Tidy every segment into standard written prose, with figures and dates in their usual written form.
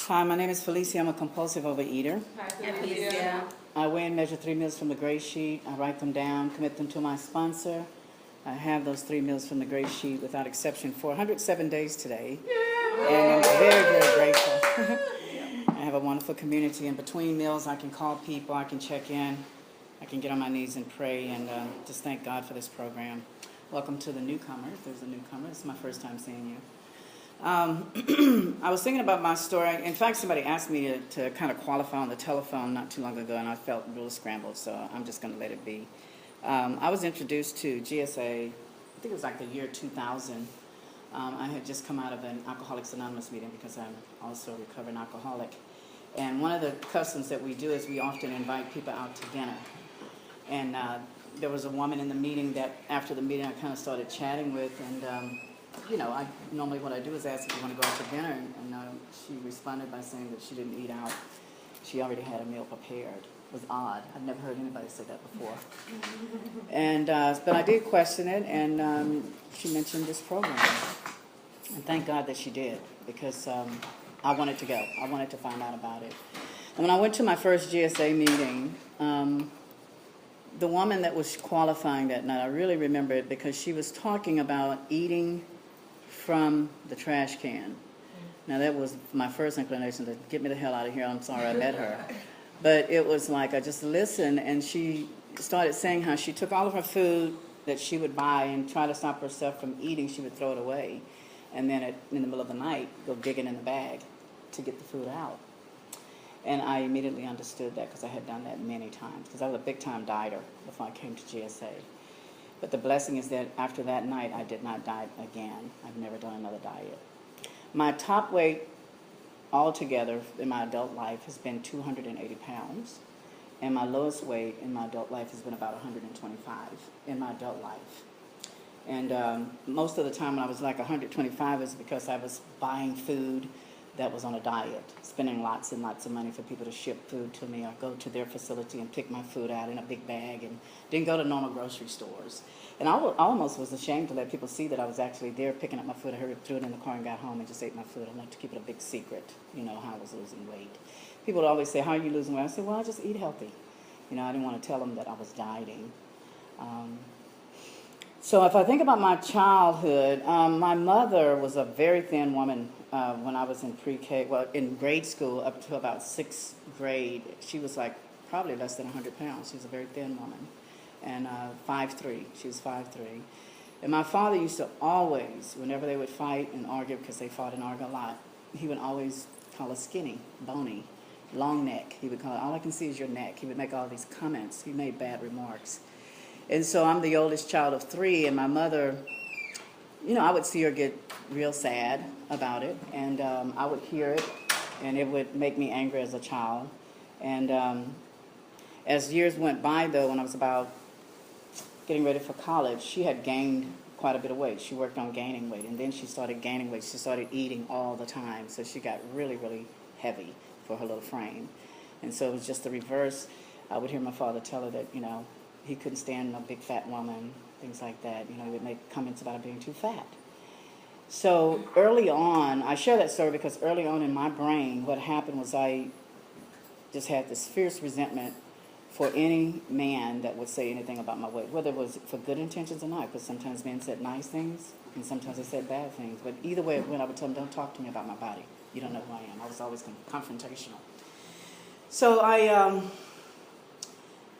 Hi, my name is Felicia. I'm a compulsive overeater. Hi, Felicia. I weigh and measure 3 meals from the Gray Sheet. I write them down, commit them to my sponsor. I have those 3 meals from the Gray Sheet without exception for 107 days today. And I'm very, very grateful. I have a wonderful community. In between meals, I can call people, I can check in, I can get on my knees and pray, and just thank God for this program. Welcome to the newcomer. If there's a newcomer, it's my first time seeing you. I was thinking about my story. In fact, somebody asked me to kind of qualify on the telephone not too long ago, and I felt really scrambled, so I'm just going to let it be. I was introduced to GSA, I think it was like the year 2000. I had just come out of an Alcoholics Anonymous meeting because I'm also a recovering alcoholic. And one of the customs that we do is we often invite people out to dinner. And there was a woman in the meeting that after the meeting I kind of started chatting with, and normally what I do is ask if you want to go out to dinner, and she responded by saying that she didn't eat out. She already had a meal prepared. It was odd. I've never heard anybody say that before. And but I did question it, and she mentioned this program. And thank God that she did, because I wanted to go. I wanted to find out about it. And when I went to my first GSA meeting, the woman that was qualifying that night, I really remember it because she was talking about eating from the trash can. Now that was my first inclination to get me the hell out of here. I'm sorry I met her. But it was like I just listened, and she started saying how she took all of her food that she would buy and try to stop herself from eating. She would throw it away, and then in the middle of the night go digging in the bag to get the food out. And I immediately understood that because I had done that many times, because I was a big-time dieter before I came to GSA. But the blessing is that after that night, I did not diet again. I've never done another diet. My top weight altogether in my adult life has been 280 pounds, and my lowest weight in my adult life has been about 125 in my adult life. And most of the time when I was like 125 is because I was buying food that was on a diet, spending lots and lots of money for people to ship food to me or go to their facility and pick my food out in a big bag, and didn't go to normal grocery stores. And I almost was ashamed to let people see that I was actually there picking up my food. I hurried, threw it in the car and got home and just ate my food. I wanted to keep it a big secret, how I was losing weight. People would always say, how are you losing weight? I said, well, I just eat healthy. I didn't want to tell them that I was dieting. So if I think about my childhood, my mother was a very thin woman when I was in pre-K, in grade school up to about 6th grade. She was like probably less than 100 pounds. She was a very thin woman, and 5'3". She was 5'3". And my father used to always, whenever they would fight and argue, because they fought and argued a lot, he would always call us skinny, bony, long neck. He would call it, all I can see is your neck. He would make all these comments. He made bad remarks. And so I'm the oldest child of 3, and my mother, I would see her get real sad about it, and I would hear it, and it would make me angry as a child. And as years went by, though, when I was about getting ready for college, she had gained quite a bit of weight. She worked on gaining weight, and then she started gaining weight. She started eating all the time, so she got really, really heavy for her little frame. And so it was just the reverse. I would hear my father tell her that, he couldn't stand a big fat woman, things like that. He would make comments about her being too fat. So early on, I share that story because early on in my brain, what happened was I just had this fierce resentment for any man that would say anything about my weight, whether it was for good intentions or not, because sometimes men said nice things and sometimes they said bad things. But either way it went, I would tell them, don't talk to me about my body. You don't know who I am. I was always confrontational. So I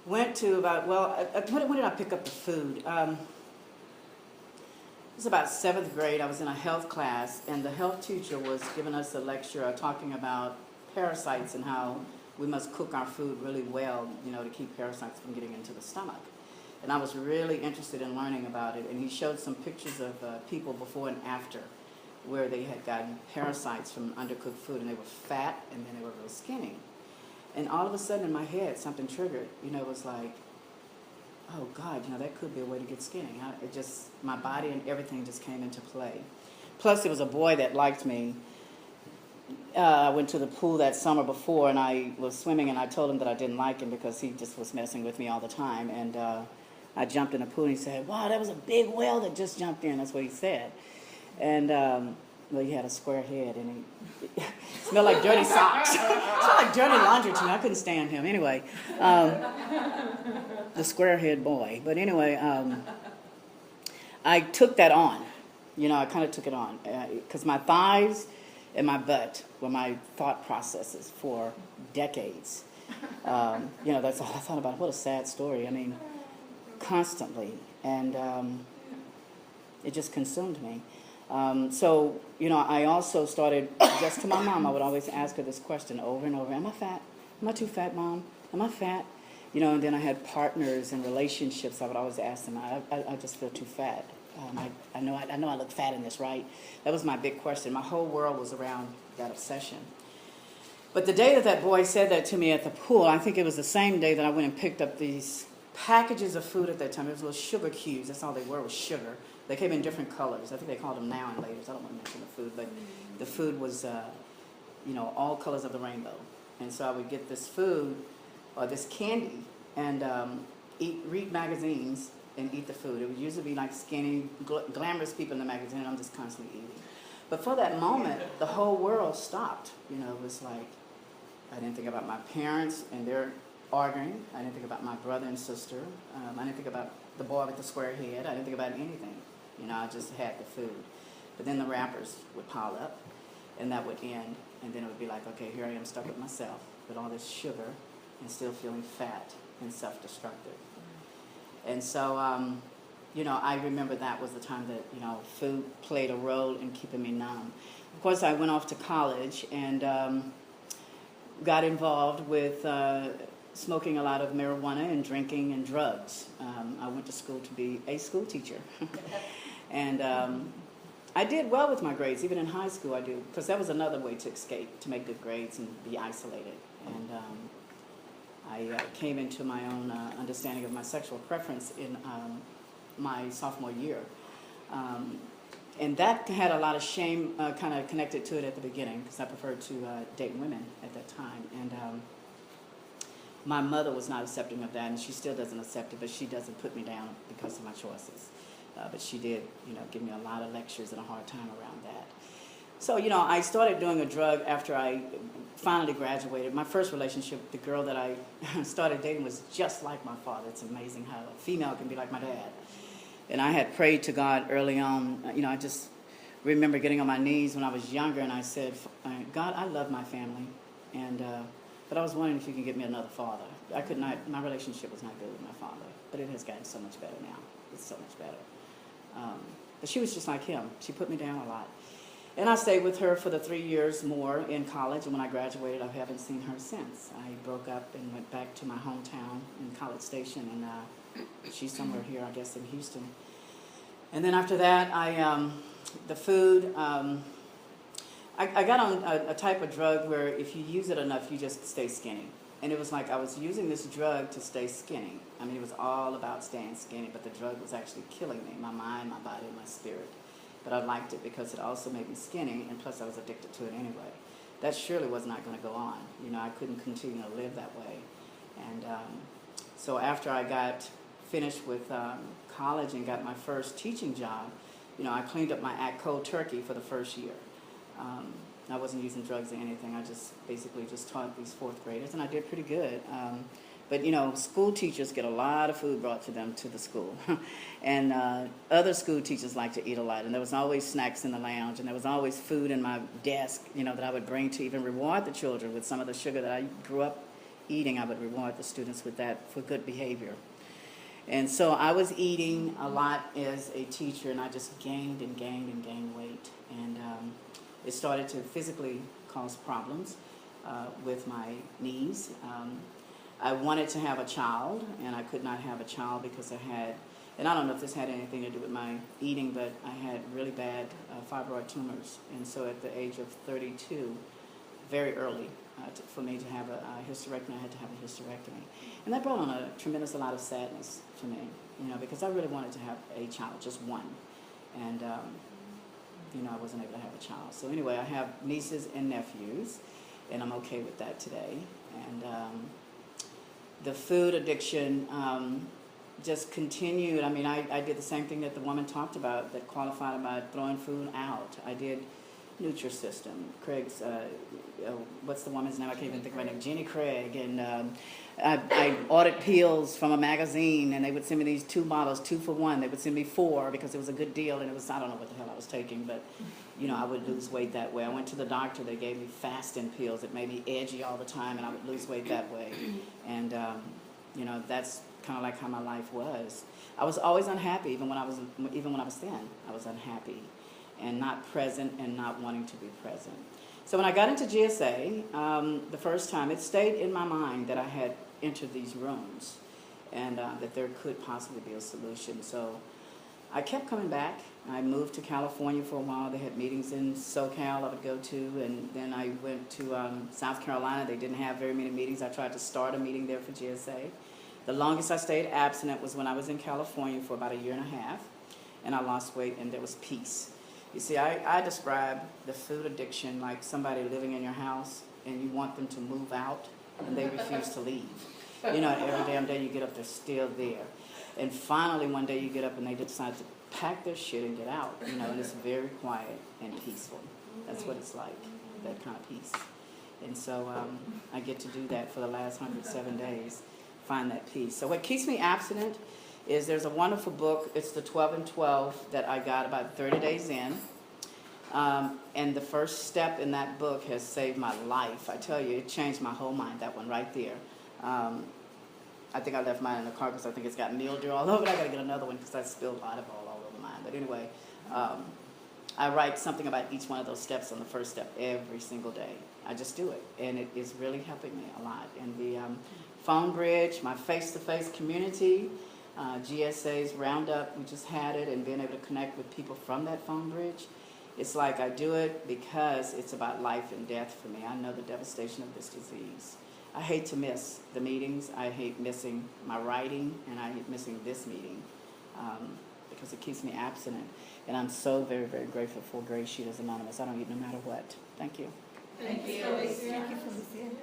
went to when did I pick up the food? It was about 7th grade. I was in a health class, and the health teacher was giving us a lecture talking about parasites and how we must cook our food really well, to keep parasites from getting into the stomach. And I was really interested in learning about it, and he showed some pictures of people before and after where they had gotten parasites from undercooked food, and they were fat, and then they were real skinny. And all of a sudden in my head, something triggered. It was like, oh God, that could be a way to get skinny. My body and everything just came into play. Plus, there was a boy that liked me. I went to the pool that summer before, and I was swimming, and I told him that I didn't like him because he just was messing with me all the time. And I jumped in the pool, and he said, wow, that was a big whale that just jumped in. That's what he said. And Well, he had a square head, and he smelled like dirty socks. Smelled like dirty laundry to me. I couldn't stand him. Anyway, the square head boy. But anyway, I took that on. I kind of took it on because my thighs and my butt were my thought processes for decades. That's all I thought about. What a sad story. I mean, constantly. And it just consumed me. I also started, just to my mom, I would always ask her this question over and over. Am I fat? Am I too fat, Mom? Am I fat? And then I had partners and relationships. I would always ask them, I just feel too fat. I know I look fat in this, right? That was my big question. My whole world was around that obsession. But the day that boy said that to me at the pool, I think it was the same day that I went and picked up these packages of food at that time. It was little sugar cubes. That's all they were, was sugar. They came in different colors. I think they called them now and later. I don't want to mention the food, but the food was, all colors of the rainbow. And so I would get this food or this candy and read magazines and eat the food. It would usually be like skinny, glamorous people in the magazine, and I'm just constantly eating. But for that moment, the whole world stopped. It was like I didn't think about my parents and their arguing. I didn't think about my brother and sister. I didn't think about the boy with the square head. I didn't think about anything. I just had the food. But then the wrappers would pile up, and that would end. And then it would be like, okay, here I am stuck with myself with all this sugar and still feeling fat and self-destructive. And so, I remember that was the time that, food played a role in keeping me numb. Of course, I went off to college and got involved with smoking a lot of marijuana and drinking and drugs. I went to school to be a school teacher. And I did well with my grades. Even in high school I do, because that was another way to escape, to make good grades and be isolated. And I came into my own understanding of my sexual preference in my sophomore year. And that had a lot of shame kind of connected to it at the beginning, because I preferred to date women at that time. And my mother was not accepting of that, and she still doesn't accept it, but she doesn't put me down because of my choices. But she did, give me a lot of lectures and a hard time around that. So, I started doing a drug after I finally graduated. My first relationship, the girl that I started dating, was just like my father. It's amazing how a female can be like my dad. And I had prayed to God early on. I just remember getting on my knees when I was younger, and I said, God, I love my family, but I was wondering if you could get me another father. I could not, my relationship was not good with my father, but it has gotten so much better now. It's so much better. But she was just like him. She put me down a lot. And I stayed with her for the 3 years more in college, and when I graduated, I haven't seen her since. I broke up and went back to my hometown in College Station, and she's somewhere here, I guess, in Houston. And then after that, the food, I got on a type of drug where if you use it enough, you just stay skinny. And it was like I was using this drug to stay skinny. I mean, it was all about staying skinny, but the drug was actually killing me, my mind, my body, and my spirit. But I liked it because it also made me skinny, and plus I was addicted to it anyway. That surely was not going to go on. I couldn't continue to live that way. And so after I got finished with college and got my first teaching job, I cleaned up my act cold turkey for the first year. I wasn't using drugs or anything. I just basically just taught these fourth graders, and I did pretty good. But, school teachers get a lot of food brought to them to the school. And other school teachers like to eat a lot. And there was always snacks in the lounge, and there was always food in my desk, that I would bring to even reward the children with some of the sugar that I grew up eating. I would reward the students with that for good behavior. And so I was eating a lot as a teacher, and I just gained and gained and gained weight. And it started to physically cause problems with my knees. I wanted to have a child, and I could not have a child because I had, and I don't know if this had anything to do with my eating, but I had really bad fibroid tumors. And so at the age of 32, very early, for me to have a hysterectomy, I had to have a hysterectomy. And that brought on a tremendous amount of sadness for me, because I really wanted to have a child, just one. And, I wasn't able to have a child. So anyway, I have nieces and nephews, and I'm okay with that today. And the food addiction just continued. I mean, I did the same thing that the woman talked about that qualified about throwing food out. I did Nutrisystem. Craig's, what's the woman's name? I can't even think of her name. Jenny Craig. And I ordered pills from a magazine, and they would send me these 2 bottles, 2 for 1. They would send me 4 because it was a good deal, and it was, I don't know what the hell I was taking, but, you know, I would lose weight that way. I went to the doctor. They gave me fasting pills that made me edgy all the time, and I would lose weight that way. And, you know, that's kind of like how my life was. I was always unhappy, even when I was thin. I was unhappy and not present and not wanting to be present. So when I got into GSA, the first time, it stayed in my mind that I had entered these rooms and that there could possibly be a solution. So I kept coming back. I moved to California for a while. They had meetings in SoCal I would go to, and then I went to South Carolina. They didn't have very many meetings. I tried to start a meeting there for GSA. The longest I stayed abstinent was when I was in California for about 1.5 years, and I lost weight, and there was peace. You see, I describe the food addiction like somebody living in your house, and you want them to move out, and they refuse to leave. You know, every damn day you get up, they're still there. And finally, one day you get up, and they decide to pack their shit and get out, you know, and it's very quiet and peaceful. That's what it's like, that kind of peace. And so I get to do that for the last 107 days, find that peace. So what keeps me abstinent is there's a wonderful book. It's the 12 and 12 that I got about 30 days in. And the first step in that book has saved my life. I tell you, it changed my whole mind, that one right there. I think I left mine in the car because I think it's got mildew all over it. I got to get another one because I spilled olive oil all over mine. But anyway, I write something about each one of those steps on the first step every single day. I just do it, and it is really helping me a lot. And the phone bridge, my face-to-face community, GSA's Roundup, we just had it, and being able to connect with people from that phone bridge. It's like I do it because it's about life and death for me. I know the devastation of this disease. I hate to miss the meetings. I hate missing my writing, and I hate missing this meeting because it keeps me abstinent. And I'm so very, very grateful for GreySheeters Anonymous. I don't eat no matter what. Thank you. Thank you, Felicia. Thank you, Felicia.